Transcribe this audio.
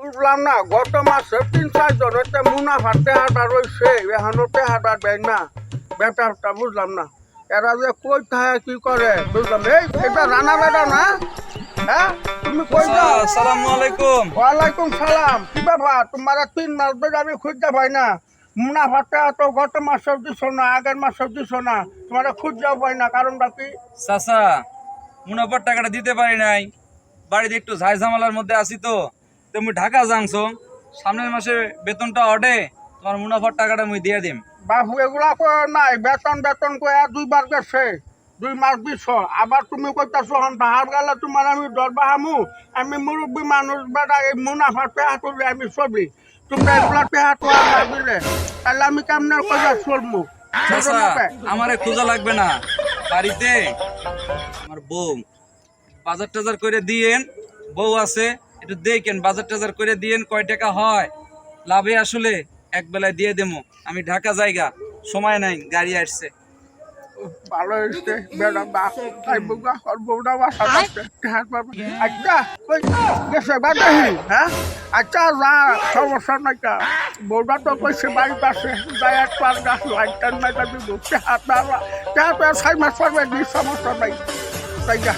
বুঝলাম না গত মাসে ৩-৪ জনেতে মুনাফার টেহাটা রয়েছে এখনো টেহাটা দেয় না ব্যাপারটা বুঝলাম না এরা যে কই থাকে কি করে বুঝলাম এই এটা রানা বেটা না হ্যাঁ তুমি কই যাও আসসালামু আলাইকুম। ওয়ালাইকুম সালাম কি ব্যাপার তোমার ৩ মাস ধরে আমি খুঁজতে পাই না মুনাফার টেহা তো গত মাসেও দিছ না আগের মাসেও দিছ না তোমার খুঁজতেও পাই না কারণটা কি চাচা মুনাফার টাকাটা দিতে পারি নাই, বাড়িতে একটু ঝাই ঝামেলার মধ্যে আছি তো তুমি ঢাকা যাংছো, সামনের মাসে বেতনটা অডে তোমার মুনাফার টাকাটা মুই দিয়ে দিম। বাবু এগুলা করে নাই বেতন বেতন করে 2 বার গেছে 2 মাস দিছ আবার তুমি কইতাছো হন বাহার গেলে তোমার আমি দর বাহামু আমি মুরব্বী মানুষ বেটা এই মুনাফার পেহা তুলে আমি ছবি তোমরা এগুলা পেহা তো আর না দিলে তাহলে আমি কেমনে কইয়া চলমু চাচা আমারে খোঁজা লাগবে না, বাড়িতে আমার বউ বাজার টাজার করে দিয়েন, বউ আছে একটু দেখেন বাজার টাজার করে দিয়েন, কয় টাকা হয় লাভে আসলে এক বেলায় দিয়ে দেবো। আমি ঢাকা যাইগা, সময় নাই, গাড়ি আসছে। ভালো হয়েছে বেটা বাপ তাই বুগা আর বউটা বাসা আছে আচ্ছা কই গেছে বাড়ি হ্যাঁ আচ্ছা যা সমস্যা নাই কা বউটা তো কইছে বাড়িতে আছে যাই এক পার গাছ লাইটার নাই তা দিব হাত না 6 মাস পর সমস্যা নাই তাই যা